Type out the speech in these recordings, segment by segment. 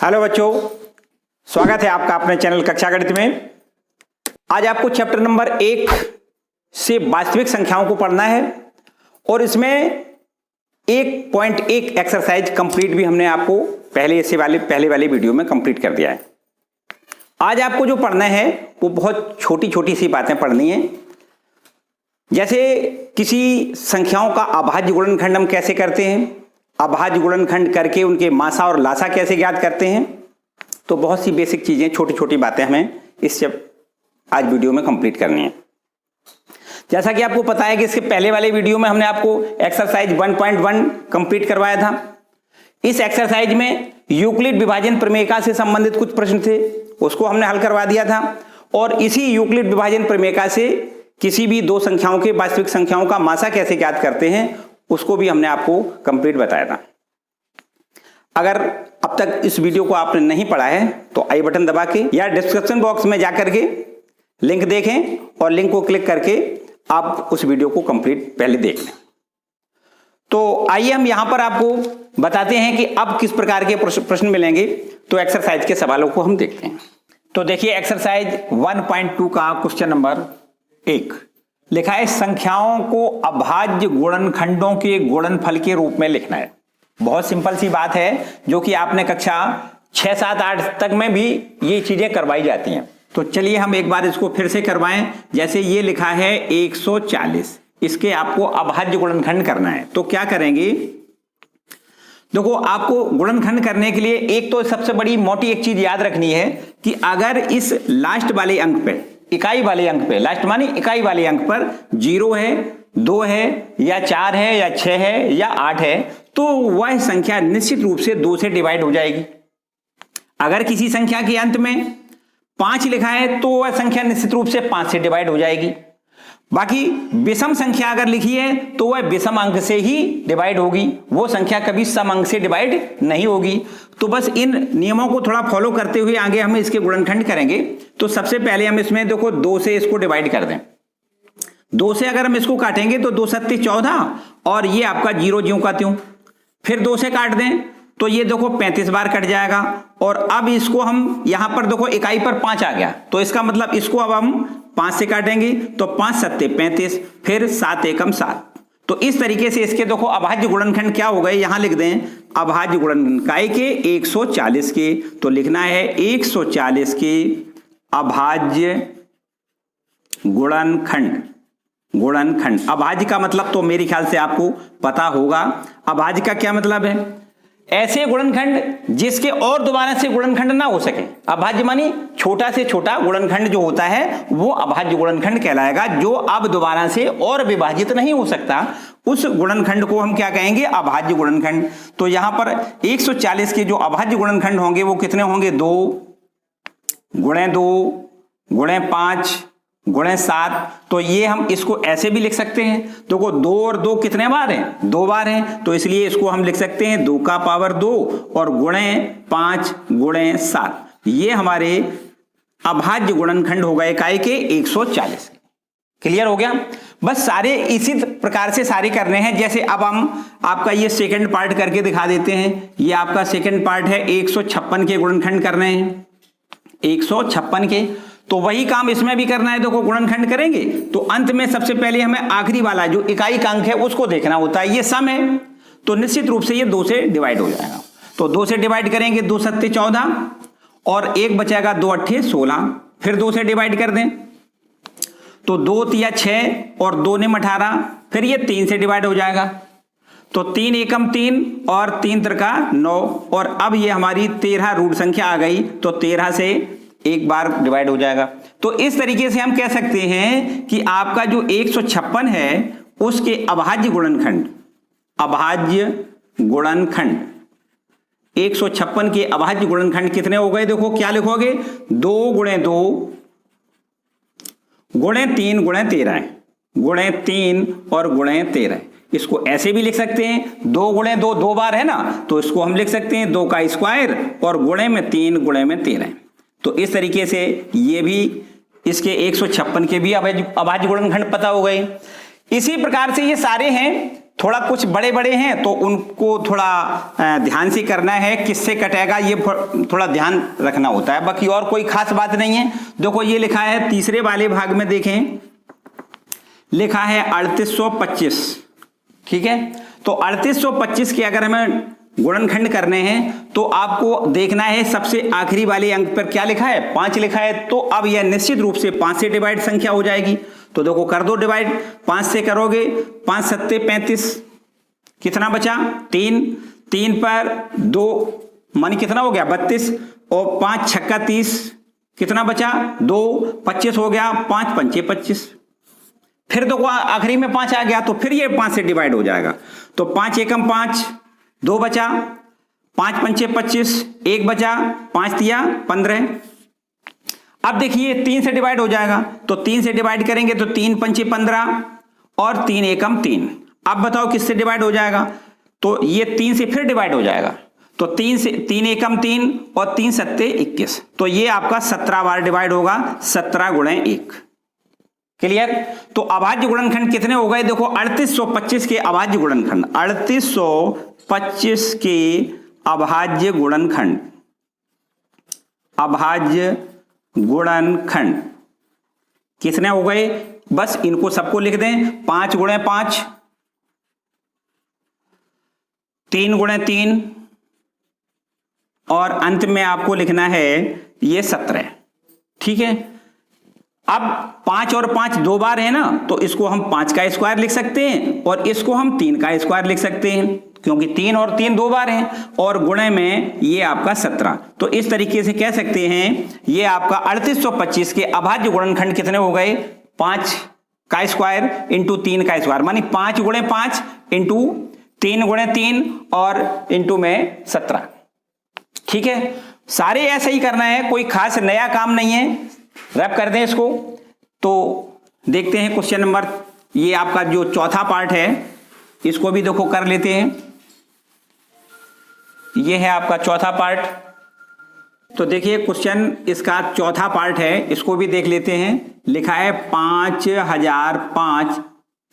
Hello बच्चों, स्वागत है आपका अपने चैनल कक्षा गणित में। आज आपको चैप्टर नंबर 1 से वास्तविक संख्याओं को पढ़ना है और इसमें 1.1 एक्सरसाइज कंप्लीट भी हमने आपको पहले वाले वीडियो में कंप्लीट कर दिया है। आज आपको जो पढ़ना है वो बहुत छोटी छोटी सी बातें पढ़नी है। जैसे किसी संख्याओं का अभाज्य गुणनखंड हम कैसे करते हैं, अभाज्य गुणनखंड करके उनके मासा और लासा कैसे ज्ञात करते हैं। तो बहुत सी बेसिक चीजें, छोटी छोटी बातें हमें इस आज वीडियो में कंप्लीट करनी है। जैसा कि आपको पता है कि इसके पहले वाले वीडियो में हमने आपको एक्सरसाइज 1.1 कंप्लीट करवाया था। इस एक्सरसाइज में यूक्लिड विभाजन प्रमेयिका से संबंधित कुछ प्रश्न थे, उसको हमने हल करवा दिया था। और इसी यूक्लिड विभाजन प्रमेयिका से किसी भी दो संख्याओं के वास्तविक संख्याओं का मासा कैसे ज्ञात करते हैं उसको भी हमने आपको कंप्लीट बताया था। अगर अब तक इस वीडियो को आपने नहीं पढ़ा है तो आई बटन दबा के या डिस्क्रिप्शन बॉक्स में जाकर के लिंक देखें और लिंक को क्लिक करके आप उस वीडियो को कंप्लीट पहले देख लें। तो आइए हम यहां पर आपको बताते हैं कि अब किस प्रकार के प्रश्न मिलेंगे। तो एक्सरसाइज के सवालों को हम देखते हैं। तो देखिए एक्सरसाइज 1.2 का क्वेश्चन नंबर 1 लिखा है, संख्याओं को अभाज्य गुणनखंडों के गुणनफल के रूप में लिखना है। बहुत सिंपल सी बात है जो कि आपने कक्षा 6, 7, 8 तक में भी ये चीजें करवाई जाती हैं। तो चलिए हम एक बार इसको फिर से करवाएं। जैसे ये लिखा है 140, इसके आपको अभाज्य गुणनखंड करना है। तो क्या करेंगे, देखो आपको गुणनखंड करने के लिए एक तो सबसे बड़ी मोटी एक चीज याद रखनी है कि अगर इस लास्ट वाले अंक पे, इकाई वाले अंक पे, लास्ट मानी इकाई वाले अंक पर 0 है, 2 है या 4 है या 6 है या 8 है तो वह संख्या निश्चित रूप से 2 से डिवाइड हो जाएगी। अगर किसी संख्या के अंत में 5 लिखा है तो वह संख्या निश्चित रूप से 5 से डिवाइड हो जाएगी। बाकी विषम संख्या अगर लिखी है तो वह विषम अंक से ही डिवाइड होगी, वो संख्या कभी सम अंक से डिवाइड नहीं होगी। तो बस इन नियमों को थोड़ा फॉलो करते हुए आगे हम इसके गुणनखंड करेंगे। तो सबसे पहले हम इसमें देखो 2 से इसको डिवाइड कर दें। 2 से अगर हम इसको काटेंगे तो 2 सत्ते 14 और ये आपका 0 ज्यों का त्यों। फिर 2 से काट दें तो ये देखो 35 बार कट जाएगा। और अब इसको हम यहां पर देखो इकाई पर 5 आ गया तो इसका मतलब इसको अब हम 5 से काटेंगे तो 5 सत्ते 35, फिर 7 एकम 7। तो इस तरीके से इसके देखो अभाज्य गुणनखंड क्या हो गए, यहां लिख दें अभाज्य गुणनखंड काय के 140 के। तो लिखना है 140 के अभाज्य गुणनखंड। गुणनखंड अभाज्य का मतलब तो मेरे ख्याल से आपको पता होगा। अभाज्य का क्या मतलब है, ऐसे गुणनखंड जिसके और दोबारा से गुणनखंड ना हो सके। अभाज्य मानी छोटा से छोटा गुणनखंड जो होता है वो अभाज्य गुणनखंड कहलाएगा, जो अब दोबारा से और विभाजित नहीं हो सकता। उस गुणनखंड को हम क्या कहेंगे, अभाज्य गुणनखंड। तो यहां पर 140 के जो अभाज्य गुणनखंड होंगे वो कितने होंगे, 2 गुणे 2 गुणे 5 गुणे 7। तो ये हम इसको ऐसे भी लिख सकते हैं। देखो 2 और 2 कितने बार हैं, 2 बार हैं। तो इसलिए इसको हम लिख सकते हैं 2 का पावर 2 और गुणे 5 गुणे 7। ये हमारे अभाज्य गुणनखंड हो गए इकाई के 140। क्लियर हो गया। बस सारे इसी प्रकार से सारे करने हैं। जैसे अब हम आपका ये सेकंड पार्ट करके दिखा देते हैं। ये आपका सेकंड पार्ट है, 156 के गुणनखंड करने हैं, 156 के। तो वही काम इसमें भी करना है। देखो गुणनखंड करेंगे तो अंत में सबसे पहले हमें आखिरी वाला जो इकाई का अंक है उसको देखना होता है। ये सम है तो निश्चित रूप से ये 2 से डिवाइड हो जाएगा। तो 2 से डिवाइड करेंगे, 2 सत्ते 14 और 1 बचेगा 2 अट्ठे 16। फिर 2 से डिवाइड कर दें तो 2 तिया 6 और 2 निम 18। फिर ये 3 से डिवाइड हो जाएगा तो 3 एकम 3 और 3 त्रिका 9। और अब ये हमारी 13 रूट संख्या आ गई तो 13 से एक बार डिवाइड हो जाएगा। तो इस तरीके से हम कह सकते हैं कि आपका जो 156 है उसके अभाज्य गुणनखंड, अभाज्य गुणनखंड 156 के अभाज्य गुणनखंड कितने हो गए, देखो क्या लिखोगे, 2 गुणे 2 गुणे 3 गुणे 13 गुणे 3 और गुणे 13। इसको ऐसे भी लिख सकते हैं, 2 गुणे 2 2 बार है ना, तो इसको हम लिख सकते हैं 2 का स्क्वायर और गुणे में 3 गुणे में 13। तो इस तरीके से ये भी इसके 156 के भी अभाज्य गुणनखंड पता हो गए। इसी प्रकार से ये सारे हैं। थोड़ा कुछ बड़े बड़े हैं तो उनको थोड़ा ध्यान से करना है, किससे कटेगा ये थोड़ा ध्यान रखना होता है, बाकी और कोई खास बात नहीं है। देखो ये लिखा है तीसरे वाले भाग में, देखें लिखा है 3825, ठीक है। तो 3825 के अगर हमें गुणनखंड करने हैं तो आपको देखना है सबसे आखिरी वाले अंक पर क्या लिखा है, 5 लिखा है। तो अब यह निश्चित रूप से 5 से डिवाइड संख्या हो जाएगी। तो देखो कर दो डिवाइड, 5 से करोगे 5 सत्ते 35, कितना बचा 3, 3 पर 2 मानी कितना हो गया 32, और 5 छक्का 30, कितना बचा 2, 25 हो गया, 5 पंचे 25। फिर देखो आखिरी में 5 आ गया तो फिर ये 5 से डिवाइड हो जाएगा। तो 5 एकम 5, 2 बचा, 5 पंचे 25, 1 बचा, 5 तिया 15। अब देखिए 3 से डिवाइड हो जाएगा, तो 3 से डिवाइड करेंगे तो 3 पंचे 15 और 3 एकम 3। अब बताओ किससे डिवाइड हो जाएगा, तो ये 3 से फिर डिवाइड हो जाएगा। तो 3 से 3 एकम 3 और 3 सत्ते 21, तो ये आपका 17 बार डिवाइड होगा, 17 गुणे 1। क्लियर। तो अभाज्य गुणनखंड कितने हो गए, देखो 3825 के अभाज्य गुणनखंड, 3825 के अभाज्य गुणनखंड, अभाज्य गुणनखंड कितने हो गए, बस इनको सबको लिख दें, 5 गुणे 5, 3 गुणे 3, और अंत में आपको लिखना है ये 17, ठीक है। अब 5 और 5 2 बार है ना, तो इसको हम 5 का स्क्वायर लिख सकते हैं और इसको हम 3 का स्क्वायर लिख सकते हैं, क्योंकि 3 और 3 2 बार हैं, और गुणे में ये आपका 17। तो इस तरीके से कह सकते हैं ये आपका 3825 के अभाज्य गुणनखंड कितने हो गए, 5 का स्क्वायर इंटू 3 का स्क्वायर, मानी 5 गुणे 5 इंटू 3 गुणे 3 और इंटू में 17, ठीक है। सारे ऐसा ही करना है, कोई खास नया काम नहीं है। रैप कर दें इसको, तो देखते हैं क्वेश्चन नंबर, ये आपका जो चौथा पार्ट है इसको भी देखो कर लेते हैं। ये है आपका चौथा पार्ट, तो देखिए क्वेश्चन इसका चौथा पार्ट है, इसको भी देख लेते हैं। लिखा है 5005,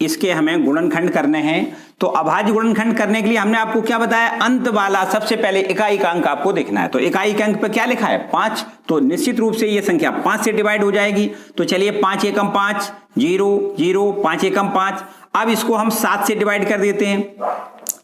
इसके हमें गुणनखंड करने हैं। तो अभाज्य गुणनखंड करने के लिए हमने आपको क्या बताया, अंत वाला सबसे पहले इकाई का अंक आपको देखना है। तो इकाई के अंक पे क्या लिखा है 5, तो निश्चित रूप से ये संख्या 5 से डिवाइड हो जाएगी। तो चलिए 5 एकम 5, 0 0, 5 एकम 5। अब इसको हम 7 से डिवाइड कर देते हैं,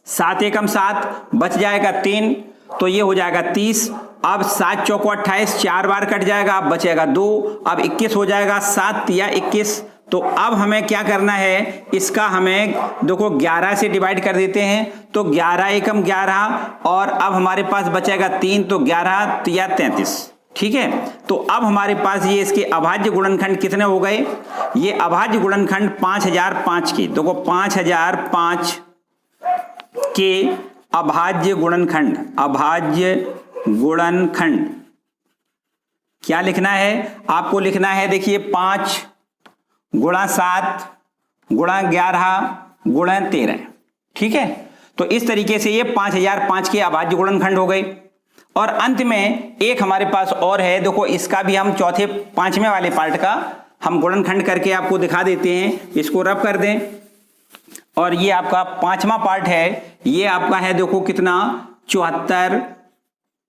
7 एकम 7, बच जाएगा 3, तो ये हो जाएगा 30। अब 7 चौको 28, 4 बार कट जाएगा, अब बचेगा 2, अब 21 हो जाएगा, 7 तिया 21। तो अब हमें क्या करना है, इसका हमें देखो 11 से डिवाइड कर देते हैं, तो 11 एकम 11, और अब हमारे पास बचेगा 3, तो 11 तिया 33, ठीक है। तो अब हमारे पास ये इसके अभाज्य गुणनखंड कितने हो गए, ये अभाज्य गुणनखंड 5005 के, देखो 5005 के अभाज्य गुणनखंड, अभाज्य गुणनखंड क्या लिखना है, आपको लिखना है, देखिए 5 गुणा 7 गुणा 11 गुणा 13, ठीक है। तो इस तरीके से ये 5005 के अभाज्य गुणनखंड हो गए। और अंत में एक हमारे पास और है, देखो इसका भी हम चौथे 5वें वाले पार्ट का हम गुणनखंड करके आपको दिखा देते हैं। इसको रब कर दें, और ये आपका 5वां पार्ट है, ये आपका है देखो कितना 74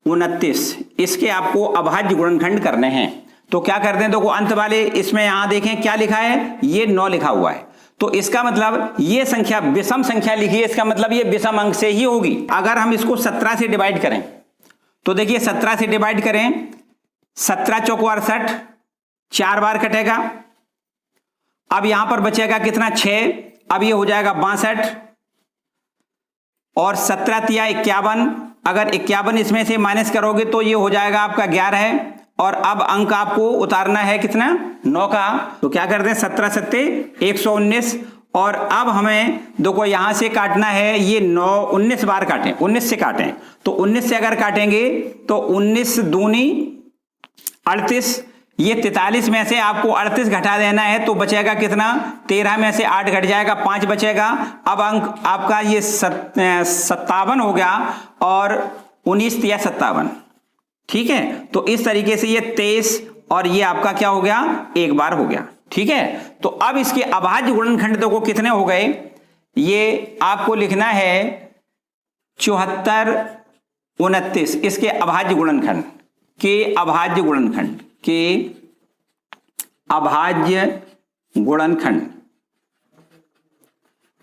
29, इसके आपको अभाज्य गुणनखंड करने हैं। तो क्या करते हैं, देखो अंत वाले इसमें यहां देखें क्या लिखा है, ये 9 लिखा हुआ है, तो इसका मतलब ये संख्या विषम संख्या लिखी है, इसका मतलब ये विषम अंक से ही होगी। अगर हम इसको 17 से डिवाइड करें, तो देखिए 17 से डिवाइड करें, 17 चौको 68, 4 बार कटेगा, अब यहां पर बचेगा कितना 6, अब ये हो जाएगा 62, और 17 तिया 51, अगर 51 इसमें से माइनस करोगे तो ये हो जाएगा आपका 11 है, और अब अंक आपको उतारना है कितना 9 का। तो क्या करते हैं 17 सत्ते 119, और अब हमें देखो यहां से काटना है, ये 9 19 बार काटें, 19 से काटें, तो 19 से अगर काटेंगे तो 19 दूनी 38, ये 43 में से आपको 38 घटा देना है, तो बचेगा कितना 13 में से 8 घट जाएगा, 5 बचेगा। अब अंक आपका ये 57 हो गया, और 19 तिया 57, ठीक है। तो इस तरीके से ये 23, और ये आपका क्या हो गया 1 बार हो गया, ठीक है। तो अब इसके अभाज्य गुणनखंड देखो कितने हो गए, ये आपको लिखना है 74, 29, इसके अभाज्य गुणनखंड के अभाज्य गुणनखंड के अभाज्य गुणनखंड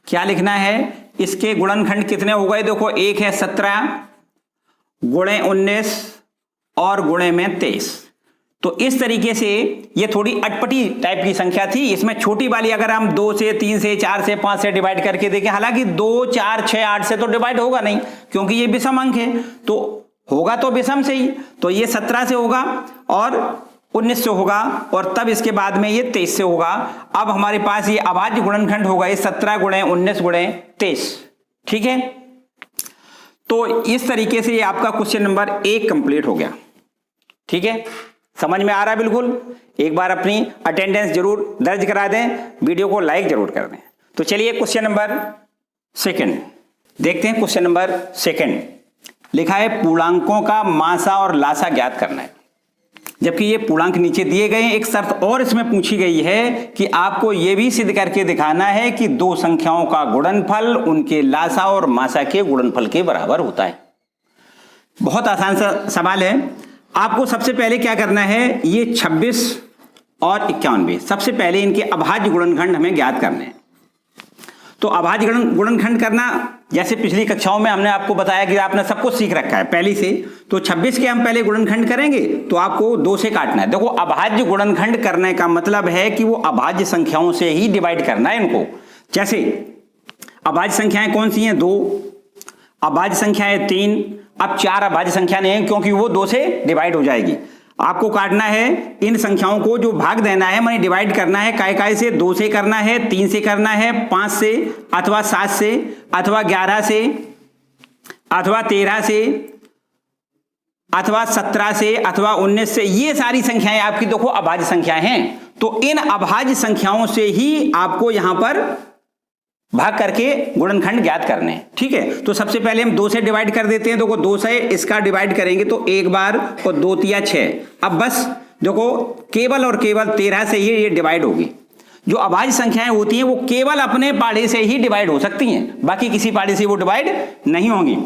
क्या लिखना है? इसके गुणनखंड कितने हो गए? देखो, एक है 17 गुणे 19 और गुणे में 23। तो इस तरीके से ये थोड़ी अटपटी टाइप की संख्या थी। इसमें छोटी वाली अगर हम 2 से 3 से 4 से 5 से डिवाइड करके देखें, हालांकि 2, 4, 6, 8 से तो डिवाइड होगा नहीं, क्योंकि ये विषम अंक है, तो होगा तो विषम से ही। तो ये 17 से होगा और 19 से होगा और तब इसके बाद में ये 23 से होगा। अब हमारे पास ये अभाज्य गुणनखंड होगा, ये 17 गुणे 19 गुणे 23। ठीक है, तो इस तरीके से ये आपका क्वेश्चन नंबर 1 कंप्लीट हो गया। ठीक है, समझ में आ रहा है? बिल्कुल। एक बार अपनी अटेंडेंस जरूर दर्ज करा दें, वीडियो को लाइक जरूर कर दें। तो चलिए क्वेश्चन नंबर 2 देखते हैं। क्वेश्चन नंबर 2 लिखा है पूर्णांकों का मासा और लासा ज्ञात करना है। जबकि ये पूर्णांक नीचे दिए गए हैं, एक शर्त और इसमें पूछी गई है कि आपको यह भी सिद्ध करके दिखाना है कि दो संख्याओं का गुणनफल उनके लासा और मासा के गुणनफल के बराबर होता है। बहुत आसान सा सवाल है। आपको सबसे पहले क्या करना है, ये 26 और 91 सबसे पहले इनके अभाज्य गुणनखंड हमें ज्ञात करने हैं। तो अभाज्य गुणनखंड करना, जैसे पिछली कक्षाओं में हमने आपको बताया कि आपने सब कुछ सीख रखा है पहले से। तो 26 के हम पहले गुणनखंड करेंगे तो आपको 2 से काटना है। देखो, अभाज्य गुणनखंड करने का मतलब है कि वो अभाज्य संख्याओं से ही डिवाइड करना है इनको। जैसे अभाज्य संख्याएं कौन सी हैं? 2, अभाज्य संख्याएं 3। अब 4 अभाज्य संख्या नहीं है क्योंकि वो 2 से डिवाइड हो जाएगी। आपको काटना है इन संख्याओं को, जो भाग देना है माने डिवाइड करना है। काय से? 2 से करना है, 3 से करना है, 5 से अथवा 7 से अथवा 11 से अथवा 13 से अथवा 17 से अथवा 19 से। ये सारी संख्याएं आपकी देखो अभाज्य संख्याएं हैं। तो इन अभाज्य संख्याओं से ही आपको यहां पर भाग करके गुणनखंड ज्ञात करने हैं। ठीक है, तो सबसे पहले हम 2 से डिवाइड कर देते हैं। देखो, 2 से इसका डिवाइड करेंगे तो 1 बार और 2 तिया 6। अब बस देखो, केवल और केवल 13 से ही ये डिवाइड होगी। जो अभाज्य संख्याएं होती हैं वो केवल अपने पाड़े से ही डिवाइड हो सकती हैं, बाकी किसी पाड़े से वो डिवाइड नहीं होंगी।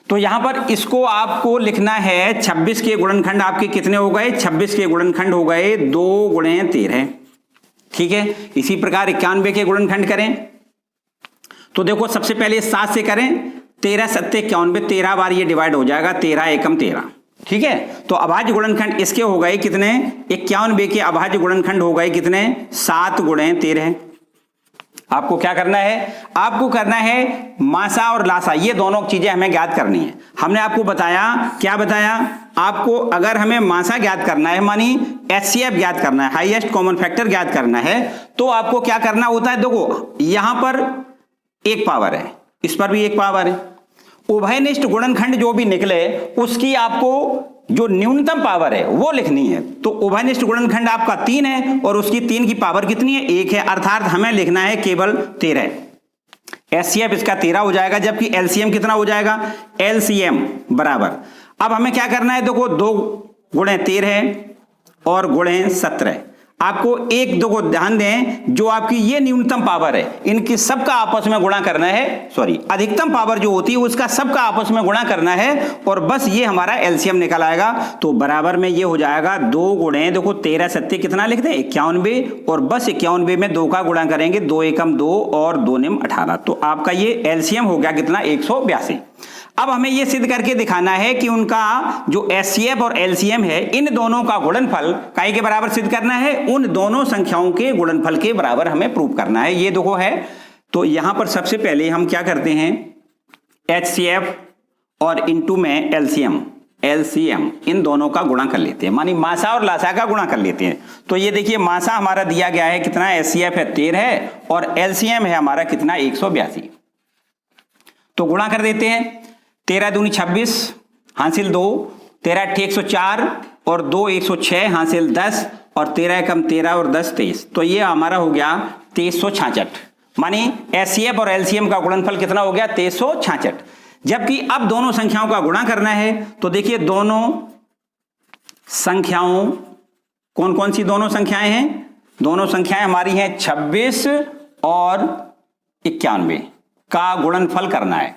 तो यहां पर इसको आपको लिखना है 26 के गुणनखंड आपके कितने हो गए? 26 के गुणनखंड हो गए 2 गुणे 13। ठीक है, इसी प्रकार 91 के गुणनखंड करें तो देखो, सबसे पहले 7 से करें, 13 7 91, 13 बार ये डिवाइड हो जाएगा, 13 एकम 13। ठीक है, तो अभाज्य गुणनखंड इसके हो गए कितने? 91 के अभाज्य गुणनखंड हो गए कितने? 7 गुणे 13। आपको क्या करना है? आपको करना है मासा और लासा, ये दोनों चीजें हमें ज्ञात करनी है। हमने आपको बताया, क्या बताया आपको? अगर हमें मासा ज्ञात करना है, मानी HCF ज्ञात करना है, हाईएस्ट कॉमन फैक्टर ज्ञात करना है, तो आपको क्या करना होता है? देखो, यहां पर 1 पावर है, इस पर भी 1 पावर है। उभयनिष्ठ गुणनखंड जो भी निकले उसकी आपको जो न्यूनतम पावर है वो लिखनी है। तो उभयनिष्ठ गुणनखंड आपका 3 है और उसकी 3 की पावर कितनी है? 1 है, अर्थात हमें लिखना है केवल 13। HCF इसका 13 हो जाएगा, जबकि LCM कितना हो जाएगा? LCM बराबर, अब हमें क्या करना है? देखो, 2 गुणे 13 और गुणे 17। आपको एक दो को ध्यान दें, जो आपकी ये न्यूनतम पावर है इनकी सबका आपस में गुणा करना है, सॉरी अधिकतम पावर जो होती है उसका सबका आपस में गुणा करना है और बस ये हमारा एलसीएम निकल आएगा। तो बराबर में ये हो जाएगा 2 गुणे, देखो 13 सत्ते कितना लिख दें 91 और बस 91 में 2 का गुणा करेंगे, 2 एकम 2 और 2 निम 18। तो आपका ये एलसीएम हो गया कितना 182। अब हमें यह सिद्ध करके दिखाना है कि उनका जो एचसीएफ और एलसीएम है इन दोनों का गुणनफल काय के बराबर सिद्ध करना है, उन दोनों संख्याओं के गुणनफल के बराबर हमें प्रूव करना है। ये देखो है, तो यहां पर सबसे पहले हम क्या करते हैं, एचसीएफ और इनटू में एलसीएम, एलसीएम इन दोनों का गुणा कर लेते हैं, मानी मासा और लासा का गुणा कर लेते हैं। तो ये देखिए मासा हमारा दिया गया है कितना, एचसीएफ है 13 है और एलसीएम है हमारा कितना 182। तो गुणा कर देते हैं, 13 दूनी 26 हासिल 2, 13 अट्ठे 104 और 2 106 हासिल 10 और 13 एकम 13 और 10 23। तो ये हमारा हो गया 2366, मानी एचसीएफ और एलसीएम का गुणनफल कितना हो गया 2366। जबकि अब दोनों संख्याओं का गुणा करना है, तो देखिए दोनों संख्याओं कौन कौन सी दोनों संख्याएं हैं, दोनों संख्याएं हमारी हैं 26 और 91 का गुणनफल करना है।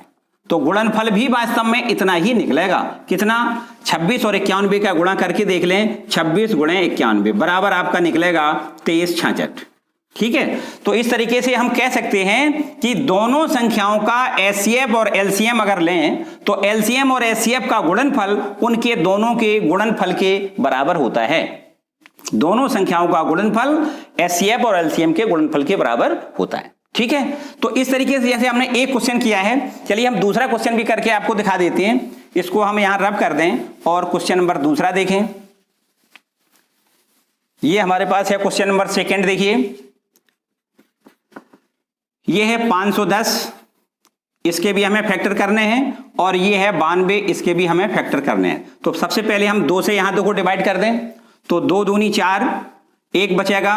तो गुणनफल भी वास्तव में इतना ही निकलेगा, कितना, 26 और 91 का गुणा करके देख लें, 26 गुणे 91 बराबर आपका निकलेगा 2366। ठीक है, तो इस तरीके से हम कह सकते हैं कि दोनों संख्याओं का एचसीएफ और एलसीएम अगर लें तो एलसीएम और एचसीएफ का गुणनफल उनके दोनों के गुणनफल के बराबर होता है। दोनों संख्याओं का गुणनफल एचसीएफ और एलसीएम के गुणनफल के बराबर होता है। ठीक है, तो इस तरीके से जैसे हमने एक क्वेश्चन किया है, चलिए हम दूसरा क्वेश्चन भी करके आपको दिखा देते हैं। इसको हम यहां रब कर दें और क्वेश्चन नंबर दूसरा देखें। ये हमारे पास है क्वेश्चन नंबर सेकंड, देखिए ये है 510, इसके भी हमें फैक्टर करने हैं, और ये है 92, इसके भी हमें फैक्टर करने हैं। तो सबसे पहले हम 2 से यहां 2 को डिवाइड कर दें, तो 2 दूनी 4, 1 बचेगा,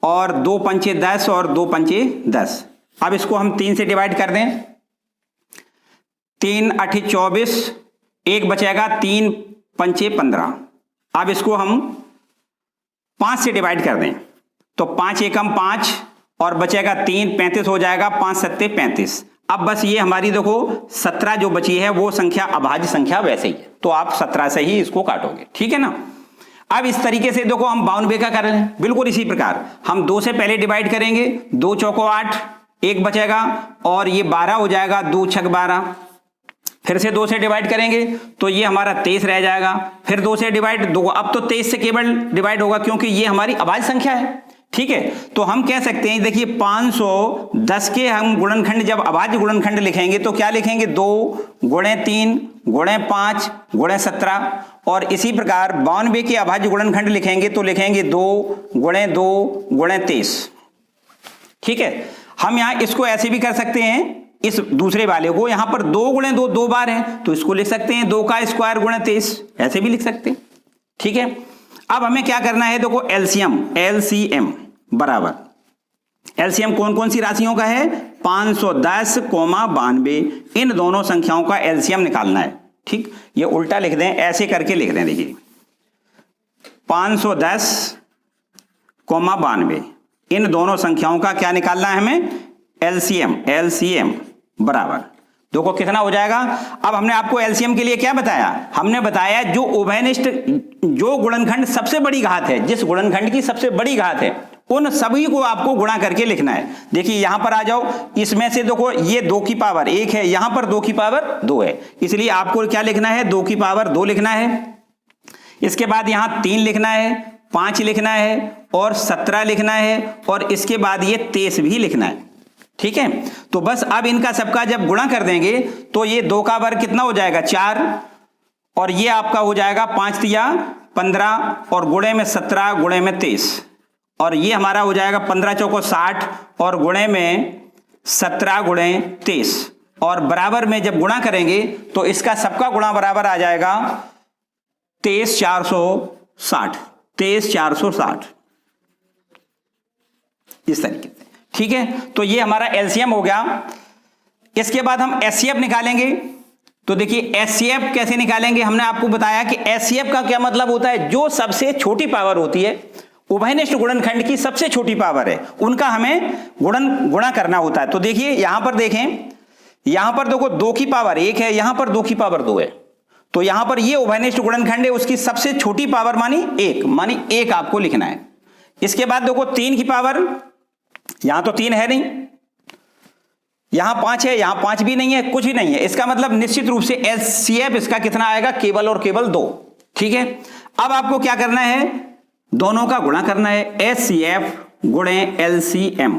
और 2 पंचे 10 और 2 पंचे 10। अब इसको हम 3 से डिवाइड कर दें, 3 8 24, 1 बचेगा, 3 पंचे 15। अब इसको हम 5 से डिवाइड कर दें, तो 5 एकम 5 और बचेगा 3, 35 हो जाएगा, 5 सत्ते 35। अब बस ये हमारी देखो 17 जो बची है वो संख्या अभाज्य संख्या वैसे ही है, तो आप 17 से ही इसको काटोगे। ठीक है ना। अब इस तरीके से देखो हम 92 का कर रहे हैं, बिल्कुल इसी प्रकार हम 2 से पहले डिवाइड करेंगे, 2 चौको 8, 1 बचेगा, और ये 12 हो जाएगा, 2 छक 12। फिर से 2 से डिवाइड करेंगे तो ये हमारा 23 रह जाएगा, फिर 2 से डिवाइड 2, अब तो 23 से केवल डिवाइड होगा क्योंकि ये हमारी अभाज्य संख्या है। ठीक है, तो हम कह सकते हैं, देखिए 510 के हम गुणनखंड जब अभाज्य गुणनखंड लिखेंगे तो क्या लिखेंगे, 2 गुणे 3 गुणे 5 गुणे 17, और इसी प्रकार 92 के अभाज्य गुणनखंड लिखेंगे तो लिखेंगे 2 गुणे 2 गुणे 23। ठीक है, हम यहां इसको ऐसे भी कर सकते हैं, इस दूसरे वाले को यहां पर 2 गुणे 2 2 बार है तो इसको लिख सकते हैं 2 का स्क्वायर गुणे 23, ऐसे भी लिख सकते हैं। ठीक है, अब हमें क्या करना है, देखो एलसीएम बराबर, एलसीएम कौन कौन सी राशियों का है, 510, 92, इन दोनों संख्याओं का एलसीएम निकालना है। ठीक, ये उल्टा लिख दें, ऐसे करके लिख दें, देखिए 510, 92, इन दोनों संख्याओं का क्या निकालना है हमें, एलसीएम बराबर, देखो कितना हो जाएगा। अब हमने आपको एलसीएम के लिए क्या बताया, हमने बताया जो उभयनिष्ठ, जो गुणनखंड सबसे बड़ी घात है, जिस गुणनखंड की सबसे बड़ी घात है, उन सभी को आपको गुणा करके लिखना है। देखिए यहां पर आ जाओ, इसमें से देखो ये 2 की पावर 1 है, यहां पर 2 की पावर 2 है, इसलिए आपको क्या लिखना है, 2 की पावर 2 लिखना है। इसके बाद यहां 3 लिखना है, 5 लिखना है, और 17 लिखना है, और इसके बाद ये 23 भी लिखना है। ठीक है, तो बस अब इनका सबका जब गुणा कर देंगे तो ये 2 का वर्ग कितना हो जाएगा, 4, और ये आपका हो जाएगा 5 तिया 15, और गुणे में 17 गुणे में 23, और ये हमारा हो जाएगा 15 चौको 60, और गुणे में 17 गुणे 23, और बराबर में जब गुणा करेंगे तो इसका सबका गुणा बराबर आ जाएगा 23460, 23460 इस तरीके से। ठीक है, तो ये हमारा एलसीएम हो गया। इसके बाद हम एचसीएफ निकालेंगे, तो देखिए एचसीएफ कैसे निकालेंगे, हमने आपको बताया कि एचसीएफ का क्या मतलब होता है, जो सबसे छोटी पावर होती है, उभयनिष्ठ गुणनखंड की सबसे छोटी पावर है, उनका हमें गुणा करना होता है। तो देखिए यहां पर देखें, यहां पर देखो 2 की पावर 1 है, यहां पर 2 की पावर 2 है, तो यहां पर ये उभयनिष्ठ गुणनखंड है, उसकी सबसे छोटी पावर मानी 1, मानी 1 आपको लिखना है। इसके बाद देखो 3 की पावर, यहां तो 3 है नहीं, यहां 5 है, यहां 5 भी नहीं है, कुछ भी नहीं है, इसका मतलब निश्चित रूप से एचसीएफ इसका कितना आएगा, केवल और केवल 2। ठीक है, अब आपको क्या करना है, दोनों का गुणा करना है, एचसीएफ गुणे एलसीएम।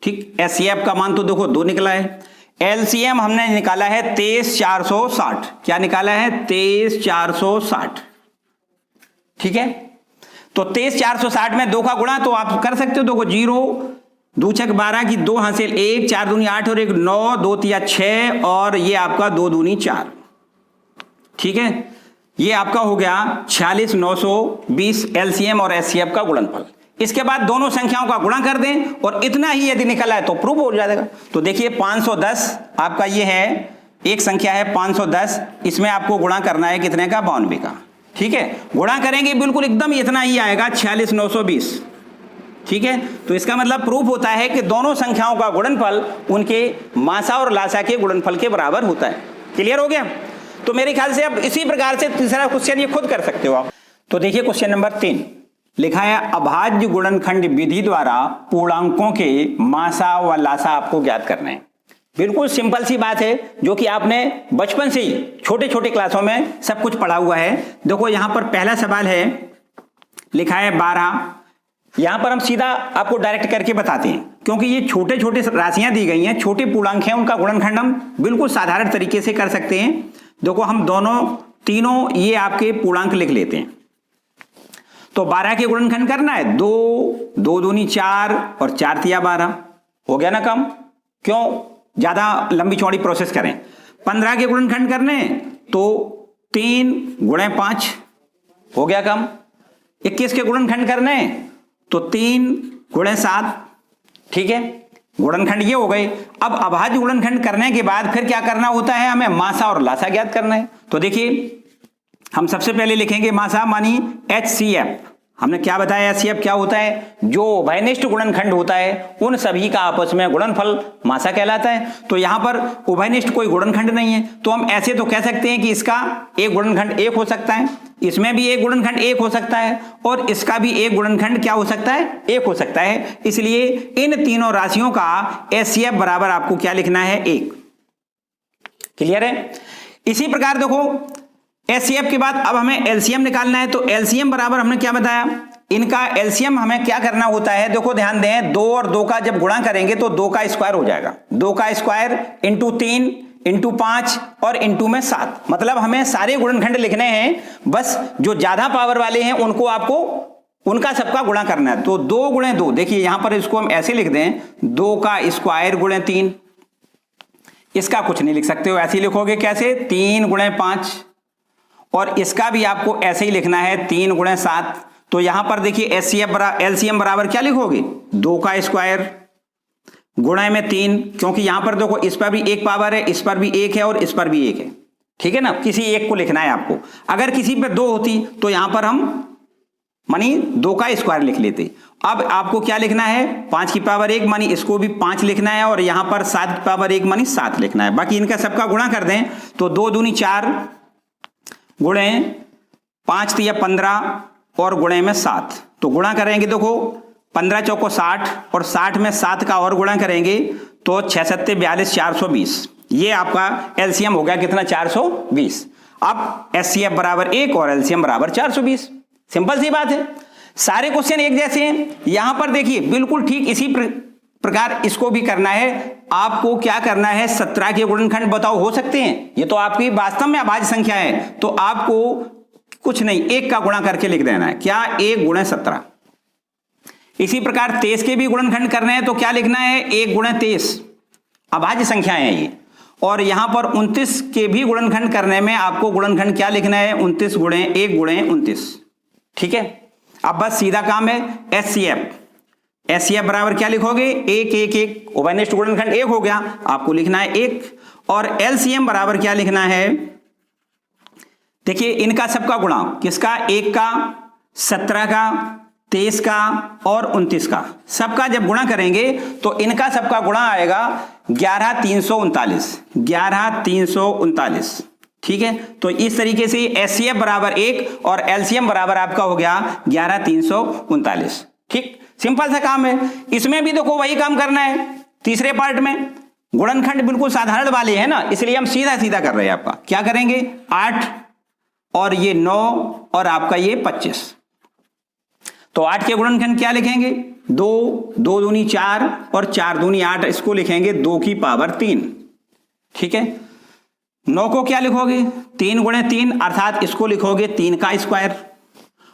ठीक, एचसीएफ का मान तो देखो 2 निकला है, एलसीएम हमने निकाला है 23460, क्या निकाला है, 23460। ठीक है, तो 23460 में 2 का गुणा तो आप कर सकते हो, देखो 0 2 छक 12 की 2 हासिल 1, 4 दूनी 8 और 1 9, 2 तिया 6, और ये आपका 2 दूनी 4। ठीक है, ये आपका हो गया 46920 एलसीएम और एचसीएफ का गुणनफल। इसके बाद दोनों संख्याओं का गुणा कर दें और इतना ही यदि निकला है तो प्रूफ हो जाएगा। तो देखिए 510 आपका ये है, एक संख्या है 510, इसमें आपको गुणा करना है कितने का, 92 का। ठीक है, गुणा करेंगे बिल्कुल एकदम इतना ही आएगा 46920। ठीक है, तो इसका मतलब प्रूफ होता है कि दोनों संख्याओं का गुणनफल उनके मासा और लासा के गुणनफल के बराबर होता है। क्लियर हो गया? तो मेरे ख्याल से अब इसी प्रकार से तीसरा क्वेश्चन ये खुद कर सकते हो आप। तो देखिए क्वेश्चन नंबर 3 लिखा है अभाज्य गुणनखंड विधि द्वारा पूर्णांकों के मासा व लासा आपको ज्ञात करना है। बिल्कुल सिंपल सी बात है जो कि आपने बचपन से ही छोटे छोटे क्लासों में सब कुछ पढ़ा हुआ है। देखो यहां पर पहला सवाल है, लिखा है 12। यहां पर हम सीधा आपको डायरेक्ट करके बताते हैं क्योंकि ये छोटे छोटे राशियां दी गई हैं, छोटे पूर्णांक हैं, उनका गुणनखंड हम बिल्कुल साधारण तरीके से कर सकते हैं। देखो हम तीनों ये आपके पूर्णांक लिख लेते हैं। तो 12 के गुणनखंड करना है 2, 2 दूनी 4 और 4 तिया 12, हो गया ना कम? क्यों ज्यादा लंबी चौड़ी प्रोसेस करें? 15 के गुणनखंड करने तो 3 गुणे 5, हो गया कम? 21 के गुणनखंड करने तो 3 गुणे 7, ठीक है, गुणनखंड ये हो गए। अब अभाज्य गुणनखंड करने के बाद फिर क्या करना होता है, हमें मासा और लासा ज्ञात करना है। तो देखिए हम सबसे पहले लिखेंगे मासा मानी HCF। हमने क्या बताया HCF क्या होता है? जो उभयनिष्ठ गुणनखंड होता है उन सभी का आपस में गुणनफल मासा कहलाता है। तो यहां पर उभयनिष्ठ कोई गुणनखंड नहीं है, तो हम ऐसे तो कह सकते हैं कि इसका एक गुणनखंड 1 हो सकता है, इसमें भी एक गुणनखंड 1 हो सकता है और इसका भी एक गुणनखंड क्या हो सकता है? 1 हो सकता है। इसलिए इन तीनों राशियों का HCF बराबर आपको क्या लिखना है? 1। क्लियर है? इसी प्रकार देखो HCF के बाद अब हमें LCM निकालना है। तो LCM बराबर हमने क्या बताया, इनका LCM हमें क्या करना होता है? देखो ध्यान दें, 2 और 2 का जब गुणा करेंगे तो 2 का स्क्वायर हो जाएगा, 2 का स्क्वायर इंटू 3 इंटू 5 और इंटू में 7। मतलब हमें सारे गुणनखंड लिखने हैं, बस जो ज्यादा पावर वाले हैं उनको आपको उनका सबका गुणा करना है। तो 2 गुणे 2, देखिए यहां पर इसको हम ऐसे लिख दें 2 का स्क्वायर गुणे 3, इसका कुछ नहीं लिख सकते हो, ऐसे ही लिखोगे कैसे? 3 गुणे 5 और इसका भी आपको ऐसे ही लिखना है 3 गुणे 7। तो यहां पर देखिए LCM बराबर क्या लिखोगे? 2 का स्क्वायर गुणे में 3, क्योंकि यहां पर देखो इस पर भी एक पावर है, इस पर भी 1 है और इस पर भी 1 है, ठीक है ना? किसी एक को लिखना है आपको। अगर किसी पे 2 होती तो यहां पर हम मानी 2 का स्क्वायर लिख लेते। अब आपको क्या लिखना है? 5 की पावर 1 मानी इसको भी 5 लिखना है और यहां पर 7 की पावर 1 मानी 7 लिखना है। बाकी इनका सबका गुणा कर दें तो 2 दूनी 4 गुणे 5 तिया 15 और गुणे में 7। तो गुणा करेंगे देखो 15 चौको 60 और 60 में 7 का और गुणा करेंगे तो 6 सत्ते 42, 420। ये आपका LCM हो गया कितना? 420। अब HCF बराबर 1 और LCM बराबर 420। सिंपल सी बात है, सारे क्वेश्चन एक जैसे हैं। यहां पर देखिए बिल्कुल ठीक इसी प्रकार इसको भी करना है। आपको क्या करना है? 17 के गुणनखंड बताओ हो सकते हैं? ये तो आपकी वास्तव में अभाज्य संख्या है, तो आपको कुछ नहीं 1 का गुणा करके लिख देना है। क्या? 1 गुणे 17। इसी प्रकार 23 के भी गुणनखंड करने हैं तो क्या लिखना है? 1 गुणे 23, अभाज्य संख्याएं हैं ये। और यहां पर 29 के भी गुणनखंड करने में आपको गुणनखंड क्या लिखना है? 29 गुणे 1 गुणे 29, ठीक है। अब बस सीधा काम है HCF बराबर क्या लिखोगे? 1 1 1, उभयनिष्ठ गुणनखंड 1 हो गया, आपको लिखना है 1। और LCM बराबर क्या लिखना है? देखिए इनका सबका गुणा, किसका? 1 का, 17 का, 23 का और 29 का, सबका जब गुणा करेंगे तो इनका सबका गुणा आएगा 11339, ठीक है। तो इस तरीके से HCF बराबर 1 और LCM बराबर आपका हो गया 11339, ठीक। सिंपल सा काम है। इसमें भी देखो वही काम करना है। तीसरे पार्ट में गुणनखंड बिल्कुल साधारण वाले हैं ना, इसलिए हम सीधा सीधा कर रहे हैं। आपका क्या करेंगे? 8 और ये 9 और आपका ये 25। तो 8 के गुणनखंड क्या लिखेंगे? 2 2 दूनी 4 और 4 दूनी 8, इसको लिखेंगे 2 की पावर 3, ठीक है। 9 को क्या लिखोगे? 3 गुणे 3, अर्थात इसको लिखोगे 3 का स्क्वायर।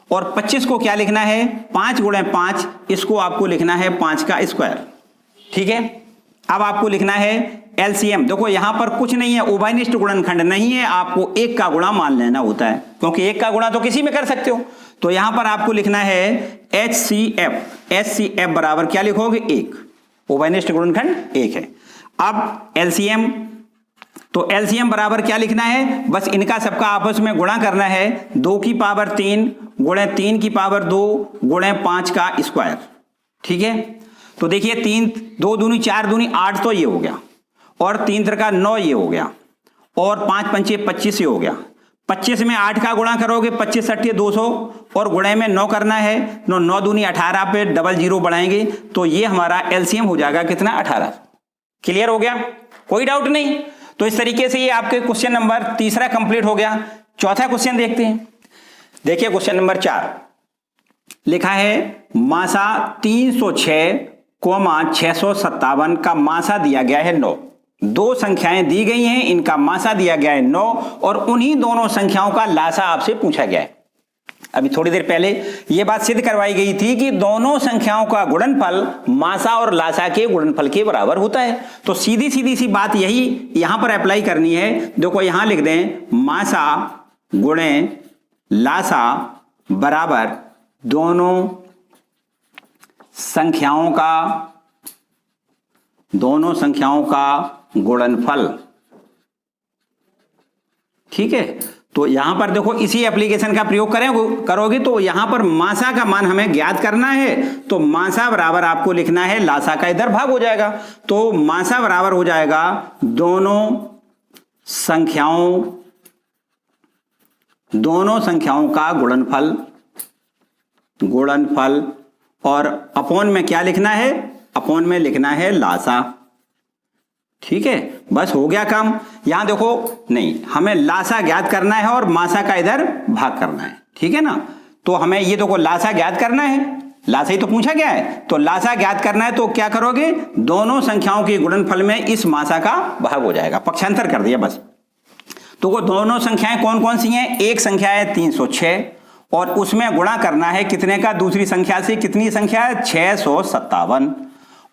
और 25 को क्या लिखना है? 5 गुणे 5, इसको आपको लिखना है 5 का स्क्वायर, ठीक है। अब आपको लिखना है LCM। देखो यहां पर कुछ नहीं है, उभयनिष्ठ गुणनखंड नहीं है, आपको 1 का गुणा मान लेना होता है, क्योंकि 1 का गुणा तो किसी में कर सकते हो। तो यहां पर आपको लिखना है HCF बराबर क्या लिखोगे? 1, उभयनिष्ठ गुणनखंड 1 है। अब LCM, तो LCM बराबर क्या लिखना है? बस इनका सबका आपस में गुणा करना है। 2 की पावर 3 गुणे 3 की पावर 2 गुणे 5 का स्क्वायर, ठीक है, तो देखिए 3 2 दूनी 4 दूनी 8 तो ये हो गया, और 3 त्रिका 9 ये हो गया, और 5 पंचे 25 ये हो गया। 25 में 8 का गुणा करोगे 25 × 200, और गुणे में 9 करना है, 9 दूनी 18 पे डबल 0 बढ़ाएंगे तो ये हमारा एलसीएम हो जाएगा कितना, 18। क्लियर हो गया, कोई डाउट नहीं। तो इस तरीके से ये आपके क्वेश्चन नंबर तीसरा कंप्लीट हो गया। चौथा क्वेश्चन देखते हैं। देखिए क्वेश्चन नंबर 4 लिखा है, मासा 306,657 का मासा दिया गया है 9। दो संख्याएं दी गई हैं, इनका मासा दिया गया है 9, और उन्हीं दोनों संख्याओं का लासा आपसे पूछा गया है। अभी थोड़ी देर पहले यह बात सिद्ध करवाई गई थी कि दोनों संख्याओं का गुणनफल मासा और लासा के गुणनफल के बराबर होता है। तो सीधी सीधी सी बात यही यहां पर अप्लाई करनी है। देखो यहां लिख दें, मासा गुणे लासा बराबर दोनों संख्याओं का गुणनफल। ठीक है, तो यहां पर देखो इसी एप्लीकेशन का प्रयोग करोगे तो यहां पर मासा का मान हमें ज्ञात करना है, तो मासा बराबर आपको लिखना है लासा का इधर भाग हो जाएगा। तो मासा बराबर हो जाएगा दोनों संख्याओं का गुणनफल, और अपॉन में क्या लिखना है, अपॉन में लिखना है लासा। ठीक है, बस हो गया काम। यहां देखो नहीं, हमें लासा ज्ञात करना है और मासा का इधर भाग करना है। ठीक है ना, तो हमें ये देखो लासा ज्ञात करना है, लासा ही तो पूछा गया है, तो लासा ज्ञात करना है तो क्या करोगे, दोनों संख्याओं के गुणनफल में इस मासा का भाग हो जाएगा, पक्षांतर कर दिया बस। तो वो दोनों संख्याएं कौन कौन सी हैं, एक संख्या है 306 और उसमें गुणा करना है कितने का, दूसरी संख्या से, कितनी संख्या है 657,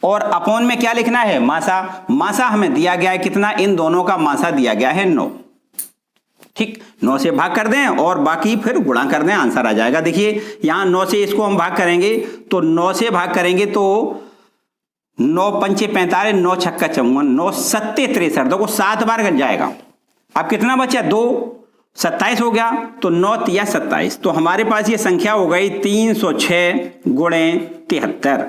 और अपॉन में क्या लिखना है, मासा हमें दिया गया है कितना, इन दोनों का मासा दिया गया है 9। ठीक, 9 से भाग कर दें और बाकी फिर गुणा कर दें, आंसर आ जाएगा। देखिए यहां 9 से इसको हम भाग करेंगे, तो 9 से भाग करेंगे तो 9 पंचे 45, 9 छक्का 54, 9 सत्ते 63, देखो 7 बार कट जाएगा। अब कितना बचा, 2 27 हो गया, तो 9 तिया 27, तो हमारे पास ये संख्या हो गई 306 गुणे 73।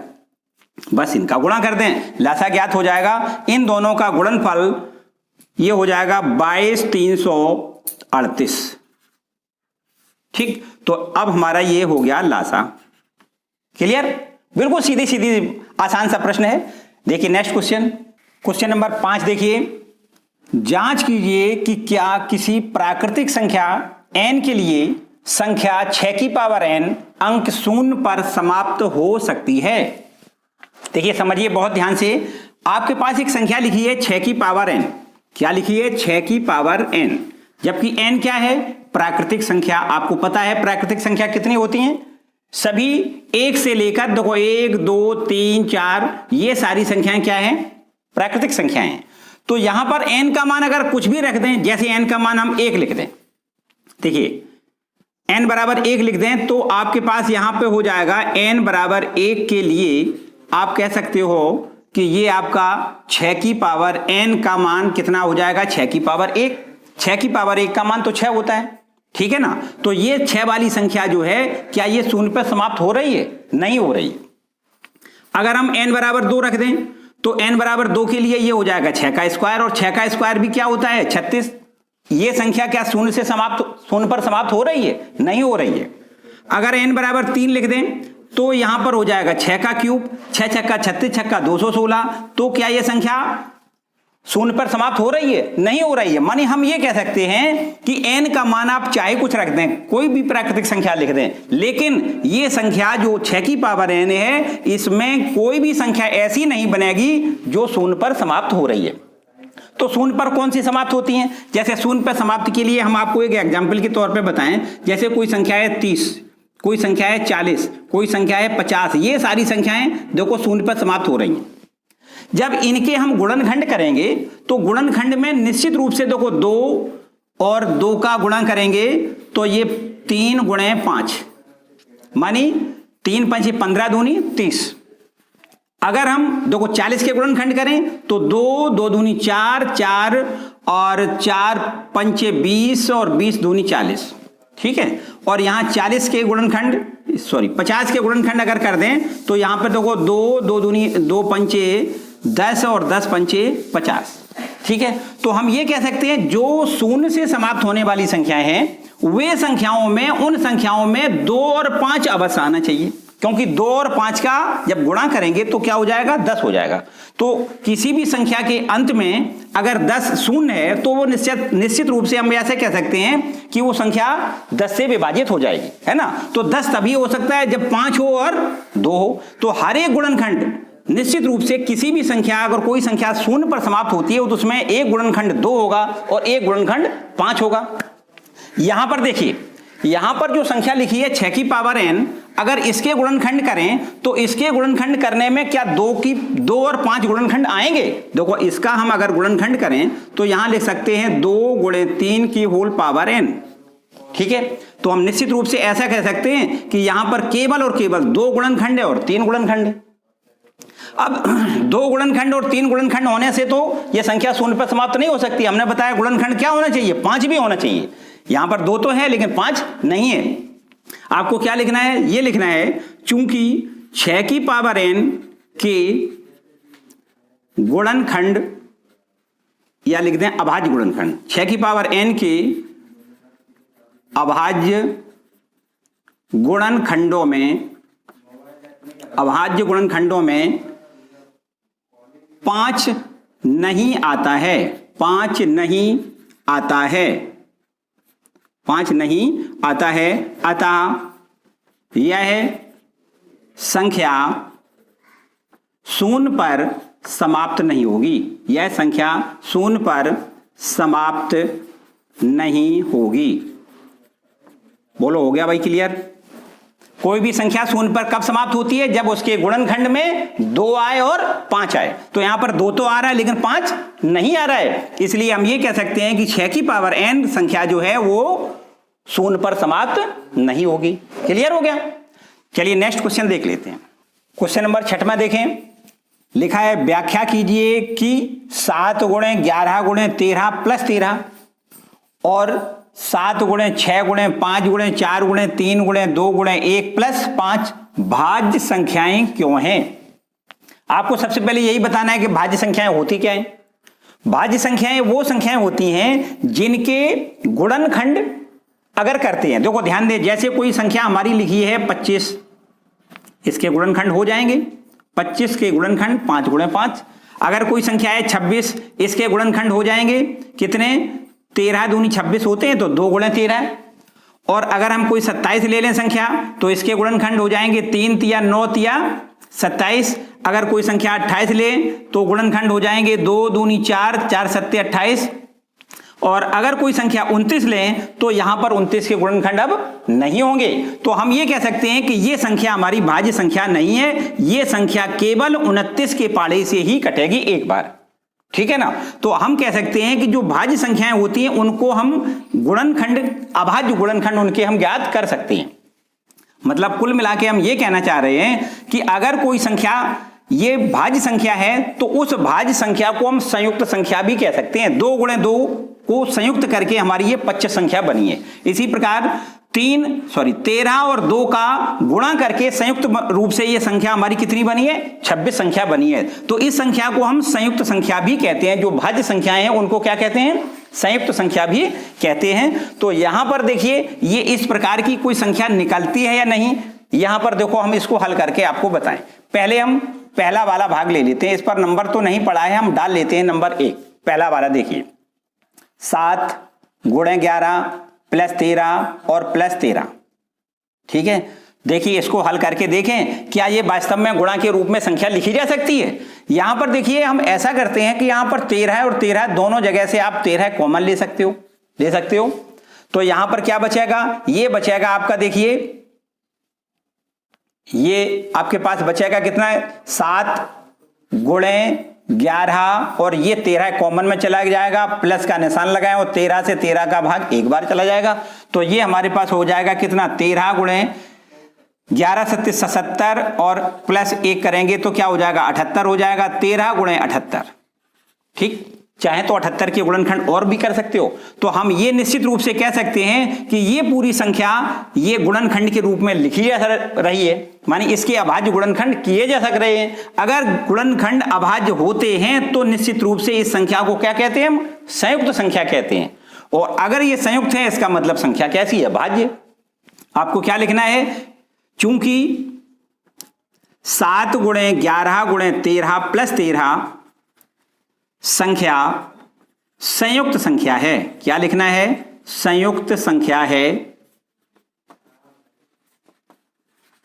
बस इनका गुणा कर दें, लासा ज्ञात हो जाएगा। इन दोनों का गुणनफल ये हो जाएगा 22,338। ठीक, तो अब हमारा ये हो गया लासा। क्लियर, बिल्कुल सीधी सीधी आसान सा प्रश्न है। देखिए नेक्स्ट क्वेश्चन नंबर 5 देखिए, जांच कीजिए कि क्या किसी प्राकृतिक संख्या n के लिए संख्या 6 की पावर n अंक 0 पर समाप्त हो सकती है। देखिए समझिए बहुत ध्यान से, आपके पास एक संख्या लिखी है 6 की पावर n, क्या लिखी है, 6 की पावर n, जबकि n क्या है, प्राकृतिक संख्या। आपको पता है प्राकृतिक संख्या कितनी होती हैं, सभी 1 से लेकर देखो 1 2 3 4 ये सारी संख्याएं क्या हैं, प्राकृतिक संख्याएं हैं। तो यहां पर n का मान अगर कुछ भी रख दें, जैसे n का मान हम 1 लिख दें, देखिए n बराबर 1 लिख दें, तो आपके पास यहां पे हो जाएगा n बराबर 1 के लिए आप कह सकते हो कि ये आपका 6 की पावर n का मान कितना हो जाएगा, 6 की पावर 1। 6 की पावर 1 का मान तो 6 होता है, ठीक है ना। तो ये 6 वाली संख्या जो है, क्या ये 0 पर समाप्त हो रही है, नहीं हो रही है। अगर हम n बराबर 2 रख दें, तो n बराबर 2 के लिए ये हो जाएगा 6 का स्क्वायर, और 6 का स्क्वायर भी क्या होता है, 36। ये संख्या क्या 0 पर समाप्त हो रही है, नहीं हो रही है। अगर n बराबर 3 लिख दें, तो यहां पर हो जाएगा 6 का क्यूब, 6 छक्का 36, छक्का 216, तो क्या ये संख्या 0 पर समाप्त हो रही है, नहीं हो रही है। माने हम ये कह सकते हैं कि n का मान आप चाहे कुछ रख दें, कोई भी प्राकृतिक संख्या लिख दें, लेकिन ये संख्या जो 6 की पावर n है, इसमें कोई भी संख्या ऐसी नहीं बनेगी जो 0 पर समाप्त हो रही है। तो 0 पर कौन सी समाप्त होती हैं, जैसे 0 पर समाप्ति के लिए हम आपको एक एग्जाम्पल के तौर पर बताएं, जैसे कोई संख्या है 30, कोई संख्या है 40, कोई संख्या है 50, ये सारी संख्याएं देखो 0 पर समाप्त हो रही हैं। जब इनके हम गुणनखंड करेंगे, तो गुणनखंड में निश्चित रूप से देखो 2 और 2 का गुणा करेंगे, तो ये 3 गुणे 5, मानी 3 पंचे 15 दूनी 30। अगर हम देखो 40 के गुणनखंड करें, तो 2 2 दूनी 4 4 और 4 पंचे 20 और 20 दूनी 40। ठीक है। और यहाँ 40 के गुणनखंड 50 के गुणनखंड अगर कर दें तो यहाँ पर देखो 2 दूनी 2 पंचे 10 और 10 पंचे 50। ठीक है, तो हम ये कह सकते हैं जो शून्य से समाप्त होने वाली संख्याएं हैं वे संख्याओं में उन संख्याओं में 2 और 5 अवश्य आना चाहिए, क्योंकि 2 और 5 का जब गुणा करेंगे तो क्या हो जाएगा, 10 हो जाएगा। तो किसी भी संख्या के अंत में अगर 10 शून्य है तो वो निश्चित रूप से हम ऐसे कह सकते हैं कि वो संख्या 10 से विभाजित हो जाएगी, है ना। तो 10 तभी हो सकता है जब 5 हो और 2 हो। तो हर एक गुणनखंड निश्चित रूप से किसी भी संख्या, अगर कोई संख्या शून्य पर समाप्त होती है तो उसमें एक गुणनखंड 2 होगा और एक गुणनखंड 5 होगा। यहां पर देखिए, यहां पर जो संख्या लिखी है 6 की पावर n, अगर इसके गुणनखंड करें तो इसके गुणनखंड करने में क्या 2 और 5 गुणनखंड आएंगे। देखो इसका हम अगर गुणनखंड करें तो यहां लिख सकते हैं 2 गुणे 3 की होल पावर n। ठीक है, तो हम निश्चित रूप से ऐसा कह सकते हैं कि यहां पर केवल और केवल 2 गुणनखंड है और 3 गुणनखंड है। अब 2 गुणनखंड और 3 गुणनखंड होने से तो यह संख्या शून्य पर समाप्त नहीं हो सकती। हमने बताया गुणनखंड क्या होना चाहिए, 5 भी होना चाहिए। यहां पर 2 तो है लेकिन 5 नहीं है। आपको क्या लिखना है, ये लिखना है चूंकि 6 की पावर n के गुणनखंड, या लिख दें अभाज्य गुणनखंड, 6 की पावर n के अभाज्य गुणनखंडों में 5 नहीं आता है, 5 नहीं आता है, 5 नहीं आता है। अतः यह संख्या शून्य पर समाप्त नहीं होगी, यह संख्या शून्य पर समाप्त नहीं होगी। बोलो, हो गया भाई क्लियर। कोई भी संख्या शून्य पर कब समाप्त होती है, जब उसके गुणनखंड में 2 आए और 5 आए। तो यहां पर 2 तो आ रहा है लेकिन 5 नहीं आ रहा है, इसलिए हम ये कह सकते हैं कि 6 की पावर n संख्या जो है वो शून्य पर समाप्त नहीं होगी। क्लियर हो गया। चलिए नेक्स्ट क्वेश्चन देख लेते हैं। क्वेश्चन नंबर 6 देखें, लिखा है व्याख्या कीजिए कि 7 गुणे 11 गुणे 13 प्लस 13 और 7 गुणे 6 गुणे 5 गुणे 4 गुणे 3 गुणे 2 गुणे 1 प्लस 5 भाज्य संख्याएं क्यों हैं। आपको सबसे पहले यही बताना है कि भाज्य संख्याएं होती क्या हैं। भाज्य संख्याएं वो संख्याएं होती हैं जिनके गुणनखंड अगर करते हैं, देखो ध्यान दें, जैसे कोई संख्या हमारी लिखी है 25, इसके गुणनखंड हो जाएंगे 25 के गुणनखंड 5 गुणे 5। अगर कोई संख्या है 26, इसके गुणनखंड हो जाएंगे कितने, 13 दूनी 26 होते हैं तो 2 गुणे 13। और अगर हम कोई 27 ले लें संख्या तो इसके गुणनखंड हो जाएंगे 3 तिया 9 तिया 27। अगर कोई संख्या 28 ले तो गुणनखंड हो जाएंगे 2 दूनी 4 4 सत्ते 28। और अगर कोई संख्या 29 लें तो यहां पर 29 के गुणनखंड अब नहीं होंगे। तो हम ये कह सकते हैं कि ये संख्या हमारी भाज्य संख्या नहीं है, ये संख्या केवल 29 के पाड़े से ही कटेगी एक बार। ठीक है ना। तो हम कह सकते हैं कि जो भाज्य संख्याएं होती हैं उनको हम गुणनखंड, अभाज्य गुणनखंड उनके हम ज्ञात कर सकते हैं। मतलब कुल मिला के हम ये कहना चाह रहे हैं कि अगर कोई संख्या ये भाज्य संख्या है तो उस भाज्य संख्या को हम संयुक्त संख्या भी कह सकते हैं। 2 गुणे 2 को संयुक्त करके हमारी ये 25 संख्या बनी है। इसी प्रकार 13 और 2 का गुणा करके संयुक्त रूप से ये संख्या हमारी कितनी बनी है, 26 संख्या बनी है। तो इस संख्या को हम संयुक्त संख्या भी कहते हैं। जो भाज्य संख्याएं हैं उनको क्या कहते हैं, संयुक्त संख्या भी कहते हैं। तो यहां पर देखिए ये इस प्रकार की कोई संख्या निकलती है या नहीं, यहां पर देखो हम इसको हल करके आपको बताएं। पहले हम पहला वाला भाग ले लेते हैं, इस पर नंबर तो नहीं पड़ा है, हम डाल लेते हैं नंबर 1। पहला वाला देखिए 7 गुणे 11 प्लस 13 और प्लस 13। ठीक है, देखिए इसको हल करके देखें क्या ये वास्तव में गुणा के रूप में संख्या लिखी जा सकती है। यहां पर देखिए हम ऐसा करते हैं कि यहां पर 13 और 13 दोनों जगह से आप 13 कॉमन ले सकते हो। तो यहां पर क्या बचेगा, ये बचेगा आपका, देखिए ये आपके पास बचेगा कितना है, 7 गुणे 11 और ये 13 कॉमन में चला जाएगा, प्लस का निशान लगाएं और 13 से 13 का भाग एक बार चला जाएगा। तो ये हमारे पास हो जाएगा कितना, 13 गुणे 11 सत्ते 77 और प्लस 1 करेंगे तो क्या हो जाएगा, 78 हो जाएगा। 13 गुणे 78। ठीक, चाहे तो 78 के गुणनखंड और भी कर सकते हो। तो हम ये निश्चित रूप से कह सकते हैं कि ये पूरी संख्या ये गुणनखंड के रूप में लिखी जा रही है, माने इसके अभाज्य गुणनखंड किए जा सक रहे हैं। अगर गुणनखंड अभाज्य होते हैं तो निश्चित रूप से इस संख्या को क्या कहते हैं, हम संयुक्त संख्या कहते हैं। और अगर ये संयुक्त है इसका मतलब संख्या कैसी है, भाज्य। आपको क्या लिखना है, चूंकि 7 गुणे 11 गुणे 13 प्लस 13 संख्या संयुक्त संख्या है। क्या लिखना है, संयुक्त संख्या है,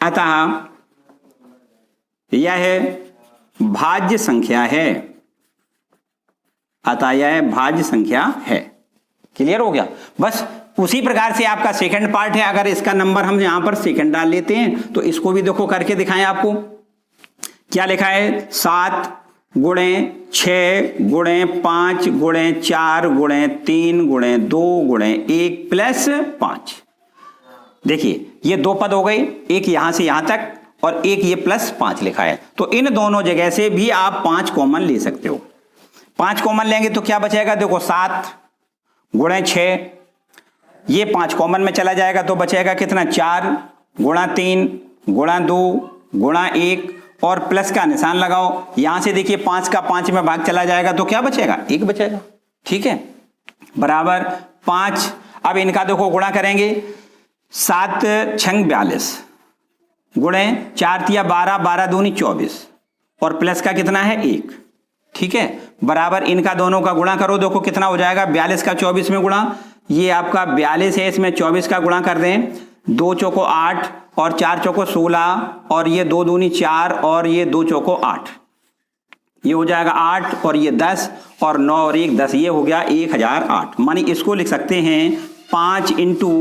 अतः यह भाज्य संख्या है, अतः यह भाज्य संख्या है। क्लियर हो गया। बस उसी प्रकार से आपका सेकंड पार्ट है। अगर इसका नंबर हम यहां पर सेकंड डाल लेते हैं तो इसको भी देखो करके दिखाएं आपको। क्या लिखा है, 7 गुणे 6 गुणे 5 गुणे 4 गुणे 3 गुणे 2 गुणे 1 प्लस 5। देखिए ये 2 पद हो गए, एक यहां से यहां तक और एक ये प्लस 5 लिखा है। तो इन दोनों जगह से भी आप 5 कॉमन ले सकते हो। 5 कॉमन लेंगे तो क्या बचेगा, देखो 7 गुणे 6, ये 5 कॉमन में चला जाएगा तो बचेगा कितना, 4 गुणा 3 गुणा 2 गुणा 1 और प्लस का निशान लगाओ। यहां से देखिए 5 का 5 में भाग चला जाएगा तो क्या बचेगा, 1 बचेगा। ठीक है, बराबर 5। अब इनका देखो गुणा करेंगे, 7 छंग 42 गुणे 4 तिया 12 12 दूनी 24 और प्लस का कितना है, 1। ठीक है, बराबर इनका दोनों का गुणा करो, देखो कितना हो जाएगा, 42 का 24 में गुणा, ये आपका 42 है, इसमें 24 का गुणा कर दें, 2 चौको 8 और 4 चौको 16 और ये 2 दूनी 4 और ये 2 चौको 8, ये हो जाएगा 8 और ये 10 और 9 और 1 10, ये हो गया 1008। मानी इसको लिख सकते हैं 5 इंटू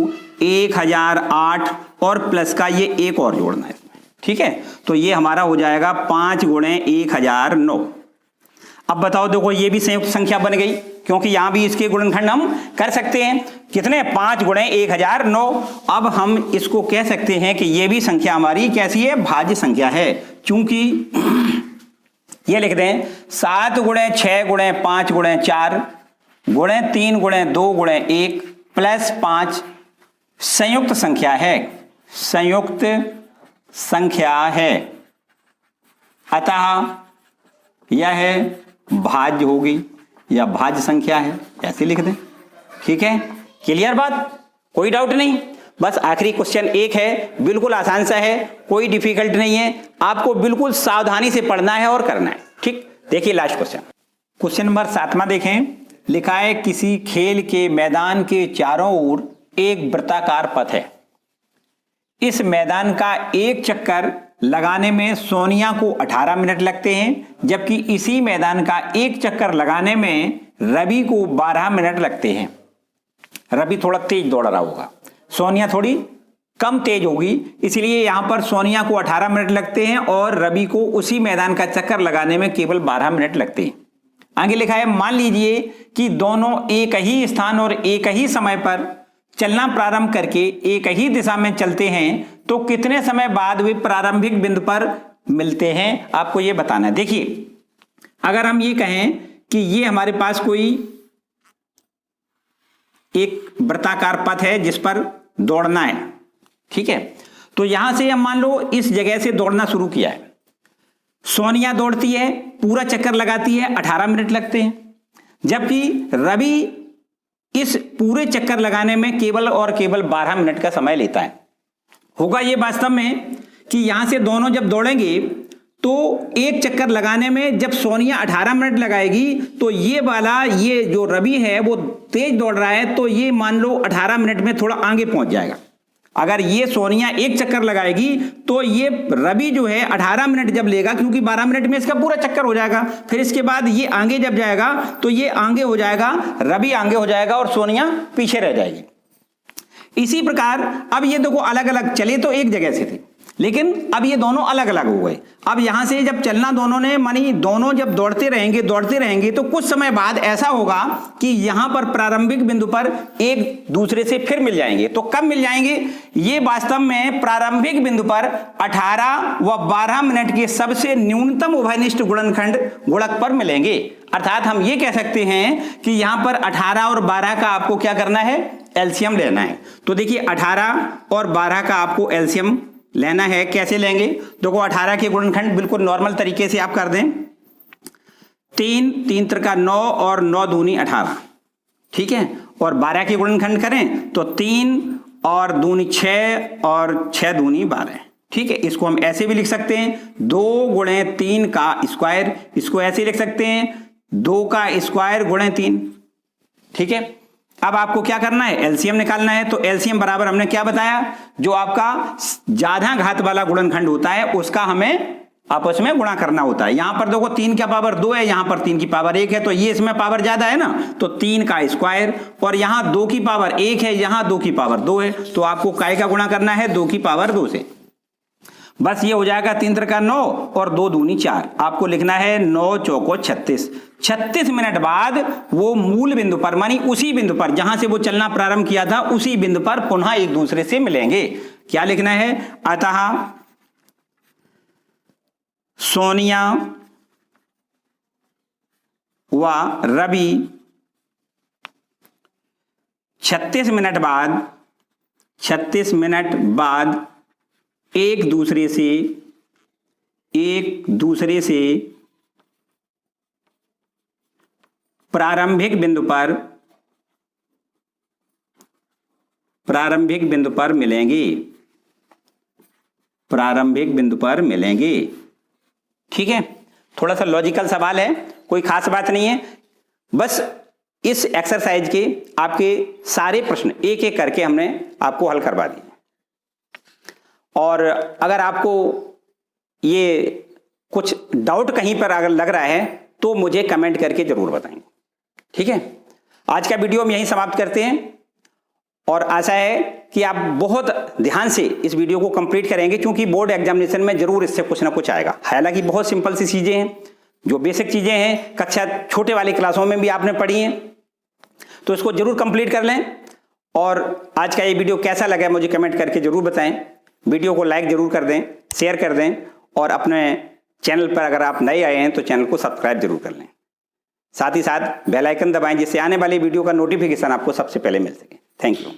1008 और प्लस का ये 1 और जोड़ना है। ठीक है, तो ये हमारा हो जाएगा 5 गुणे 1009। अब बताओ, देखो ये भी संयुक्त संख्या बन गई क्योंकि यहां भी इसके गुणनखंड हम कर सकते हैं। कितने, 5 गुणे 1009। अब हम इसको कह सकते हैं कि ये भी संख्या हमारी कैसी है, भाज्य संख्या है। चूंकि ये लिख दें 7 गुणे 6 गुणे 5 गुणे 4 गुणे 3 गुणे 2 गुणे 1 प्लस 5 संयुक्त संख्या है, संयुक्त संख्या है, अतः यह भाज्य होगी या भाज्य संख्या है, ऐसे लिख दें। ठीक है, क्लियर बात, कोई डाउट नहीं। बस आखिरी क्वेश्चन एक है, बिल्कुल आसान सा है, कोई डिफिकल्ट नहीं है, आपको बिल्कुल सावधानी से पढ़ना है और करना है। ठीक, देखिए लास्ट क्वेश्चन, क्वेश्चन नंबर 7वां देखें। लिखा है किसी खेल के मैदान के चारों ओर एक वृत्ताकार पथ है। इस मैदान का एक चक्कर लगाने में सोनिया को 18 मिनट लगते हैं, जबकि इसी मैदान का एक चक्कर लगाने में रवि को 12 मिनट लगते हैं। रवि थोड़ा तेज दौड़ रहा होगा, सोनिया थोड़ी कम तेज होगी, इसलिए यहां पर सोनिया को 18 मिनट लगते हैं और रवि को उसी मैदान का चक्कर लगाने में केवल 12 मिनट लगते हैं। आगे लिखा है मान लीजिए कि दोनों एक ही स्थान और एक ही समय पर चलना प्रारंभ करके एक ही दिशा में चलते हैं, तो कितने समय बाद वे प्रारंभिक बिंदु पर मिलते हैं, आपको यह बताना है। देखिए अगर हम ये कहें कि ये हमारे पास कोई एक वृत्ताकार पथ है जिस पर दौड़ना है, ठीक है, तो यहां से हम मान लो इस जगह से दौड़ना शुरू किया है। सोनिया दौड़ती है, पूरा चक्कर लगाती है, 18 मिनट लगते हैं, जबकि रवि इस पूरे चक्कर लगाने में केवल और केवल 12 मिनट का समय लेता है। होगा ये वास्तव में कि यहां से दोनों जब दौड़ेंगे तो एक चक्कर लगाने में जब सोनिया 18 मिनट लगाएगी तो ये वाला, ये जो रवि है वो तेज दौड़ रहा है, तो ये मान लो 18 मिनट में थोड़ा आगे पहुंच जाएगा। अगर ये सोनिया एक चक्कर लगाएगी तो ये रवि जो है 18 मिनट जब लेगा, क्योंकि 12 मिनट में इसका पूरा चक्कर हो जाएगा, फिर इसके बाद ये आगे जब जाएगा तो ये आगे हो जाएगा, रवि आगे हो जाएगा और सोनिया पीछे रह जाएगी। इसी प्रकार अब ये देखो अलग अलग चले तो एक जगह से थे, लेकिन अब ये दोनों अलग अलग हो गए। अब यहां से जब चलना दोनों ने, मानी दोनों जब दौड़ते रहेंगे तो कुछ समय बाद ऐसा होगा कि यहां पर प्रारंभिक बिंदु पर एक दूसरे से फिर मिल जाएंगे। तो कब मिल जाएंगे? ये वास्तव में प्रारंभिक बिंदु पर 18 व 12 मिनट के सबसे न्यूनतम उभयनिष्ठ गुणक पर मिलेंगे। अर्थात हम ये कह सकते हैं कि यहां पर 18 और 12 का आपको क्या करना है? एलसीएम लेना है। तो देखिए 18 और 12 का आपको एलसीएम लेना है। कैसे लेंगे? देखो 18 के गुणनखंड बिल्कुल नॉर्मल तरीके से आप कर दें, 3 3 त्रिका 9 और 9 दूनी 18, ठीक है। और 12 के गुणनखंड करें तो 3 और दूनी 6 और 6 दूनी 12, ठीक है। इसको हम ऐसे भी लिख सकते हैं 2 गुणे 3 का स्क्वायर, इसको ऐसे लिख सकते हैं 2 का स्क्वायर गुणे 3, ठीक है। अब आपको क्या करना है? एलसीएम निकालना है। तो एलसीएम बराबर हमने क्या बताया? जो आपका ज्यादा घात वाला गुणनखंड होता है उसका हमें आपस में गुणा करना होता है। यहां पर देखो 3 की पावर 2 है, यहां पर 3 की पावर 1 है, तो ये इसमें पावर ज्यादा है ना, तो 3 का स्क्वायर, और यहां 2 की पावर 1 है, यहां 2 की पावर 2 है, तो आपको काय का गुणा करना है 2 की पावर 2 से। बस ये हो जाएगा 3 त्रिका 9 और 2 दूनी 4। आपको लिखना है 9 चौको 36। 36 मिनट बाद वो मूल बिंदु पर, मानी उसी बिंदु पर जहां से वो चलना प्रारंभ किया था, उसी बिंदु पर पुनः एक दूसरे से मिलेंगे। क्या लिखना है? अतः सोनिया व रवि 36 मिनट बाद एक दूसरे से प्रारंभिक बिंदु पर मिलेंगे। ठीक है, थोड़ा सा लॉजिकल सवाल है, कोई खास बात नहीं है। बस इस एक्सरसाइज के आपके सारे प्रश्न एक एक करके हमने आपको हल करवा दिए, और अगर आपको ये कुछ डाउट कहीं पर अगर लग रहा है तो मुझे कमेंट करके जरूर बताएंगे। ठीक है, आज का वीडियो हम यहीं समाप्त करते हैं, और आशा है कि आप बहुत ध्यान से इस वीडियो को कंप्लीट करेंगे, क्योंकि बोर्ड एग्जामिनेशन में जरूर इससे कुछ ना कुछ आएगा। हालांकि बहुत सिंपल सी चीजें हैं, जो बेसिक चीजें हैं, कक्षा छोटे वाली क्लासों में भी आपने पढ़ी हैं, तो इसको जरूर कंप्लीट कर लें। और आज का ये वीडियो कैसा लगा मुझे कमेंट करके जरूर बताएं। वीडियो को लाइक जरूर कर दें, शेयर कर दें, और अपने चैनल पर अगर आप नए आए हैं तो चैनल को सब्सक्राइब जरूर कर लें। साथ ही साथ बेल आइकन दबाएं, जिससे आने वाली वीडियो का नोटिफिकेशन आपको सबसे पहले मिल सके। Thank you.